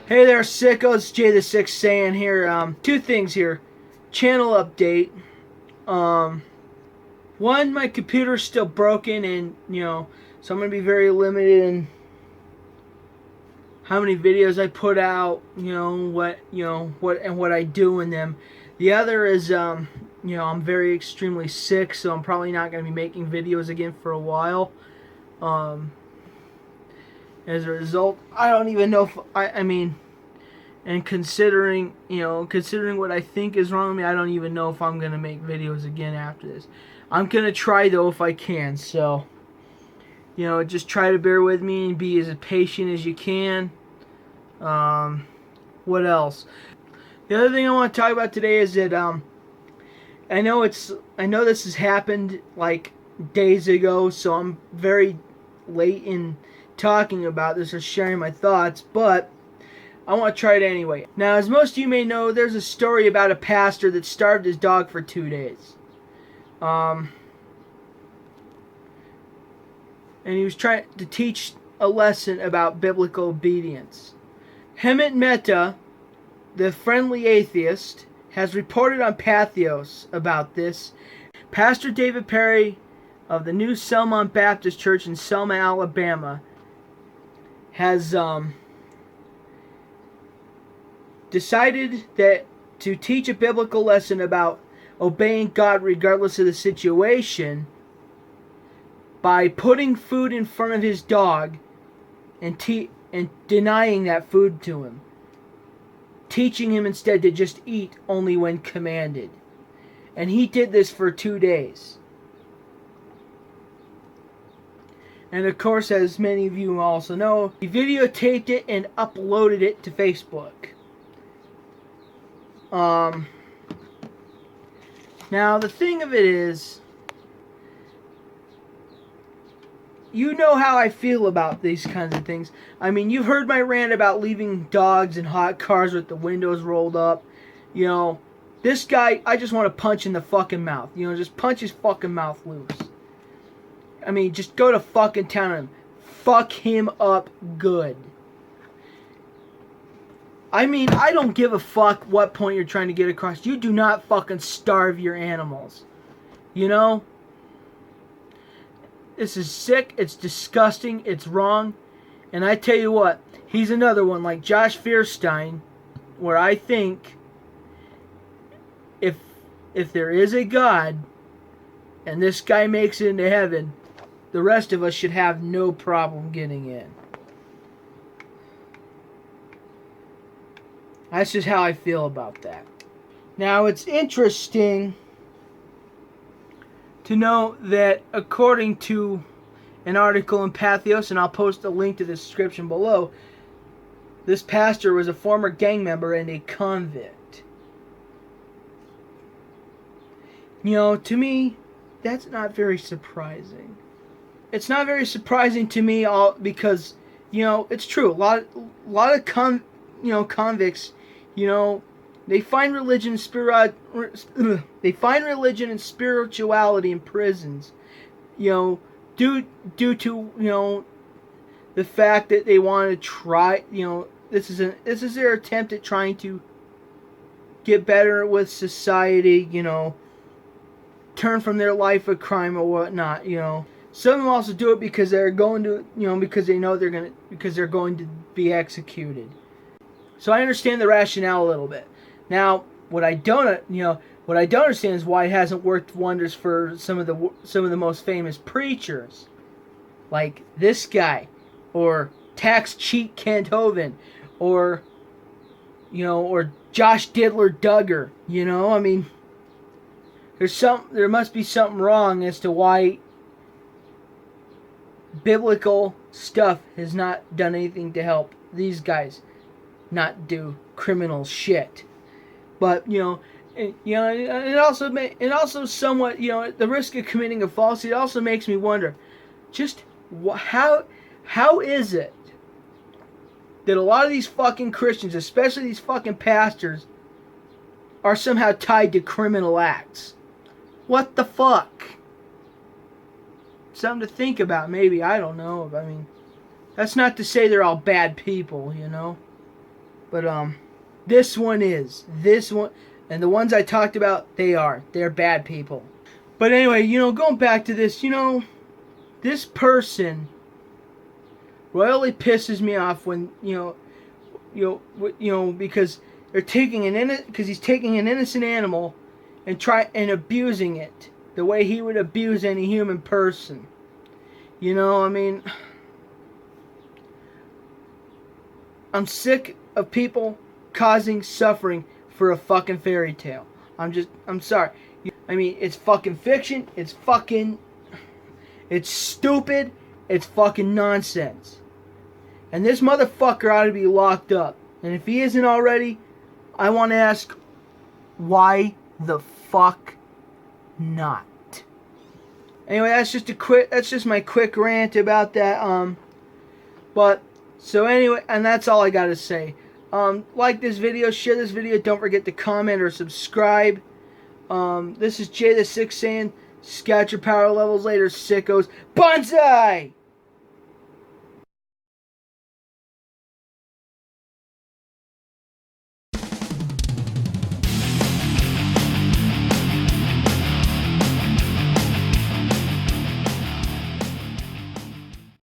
Hey there, sickos. Jay the SickSaiyan here. Two things here. Channel update. One, my computer's still broken, and so I'm gonna be very limited in how many videos I put out. What I do in them. The other is, I'm very extremely sick, so I'm probably not gonna be making videos again for a while. As a result, I don't even know if and considering what I think is wrong with me, I don't even know if I'm gonna make videos again after this. I'm gonna try though if I can. So, just try to bear with me and be as patient as you can. What else? The other thing I want to talk about today is that I know this has happened like days ago, so I'm very late in talking about this or sharing my thoughts, but I want to try it anyway. Now, as most of you may know, there's a story about a pastor that starved his dog for 2 days. And he was trying to teach a lesson about biblical obedience. Hemant Mehta, the friendly atheist, has reported on Patheos about this. Pastor David Perry of the New Selma Baptist Church in Selma, Alabama, has decided that to teach a biblical lesson about obeying God regardless of the situation by putting food in front of his dog and denying that food to him. Teaching him instead to just eat only when commanded. And he did this for 2 days. And of course, as many of you also know, he videotaped it and uploaded it to Facebook. Now the thing of it is, you know how I feel about these kinds of things. I mean, you've heard my rant about leaving dogs in hot cars with the windows rolled up. This guy, I just want to punch in the fucking mouth. Just punch his fucking mouth loose. I mean, just go to fucking town on him. Fuck him up good. I mean, I don't give a fuck what point you're trying to get across. You do not fucking starve your animals. This is sick. It's disgusting. It's wrong. And I tell you what, he's another one like Josh Fierstein, where I think if there is a God and this guy makes it into heaven, the rest of us should have no problem getting in. That's just how I feel about that. Now, it's interesting to know that according to an article in Patheos, and I'll post a link to the description below, this pastor was a former gang member and a convict. To me, that's not very surprising. It's not very surprising to me because, it's true. A lot of convicts, they find religion and spirituality in prisons, due to the fact that they want to try, this is their attempt at trying to get better with society, turn from their life of crime or whatnot, Some of them also do it because they're going to, because they know because they're going to be executed. So I understand the rationale a little bit. Now, what I don't understand is why it hasn't worked wonders for some of the most famous preachers, like this guy, or Tax Cheat Kent Hovind, or Josh Diddler Duggar. I mean, there must be something wrong as to why biblical stuff has not done anything to help these guys not do criminal shit. But it also somewhat, the risk of committing a falsehood also makes me wonder, just how is it that a lot of these fucking Christians, especially these fucking pastors, are somehow tied to criminal acts? What the fuck? Something to think about, maybe. I don't know. I mean, that's not to say they're all bad people, But this one is. This one, and the ones I talked about, they're bad people. But anyway, going back to this, this person royally pisses me off when, because he's taking an innocent animal and abusing it the way he would abuse any human person. I mean, I'm sick of people causing suffering for a fucking fairy tale. I'm sorry. I mean, it's fucking fiction. It's stupid. It's fucking nonsense. And this motherfucker ought to be locked up. And if he isn't already, I want to ask, why the fuck not? Anyway, that's just my quick rant about that. But so anyway, and that's all I gotta say. Like this video, share this video. Don't forget to comment or subscribe. This is Jay the SickSaiyan. Scout your power levels later, sickos. Bonsai!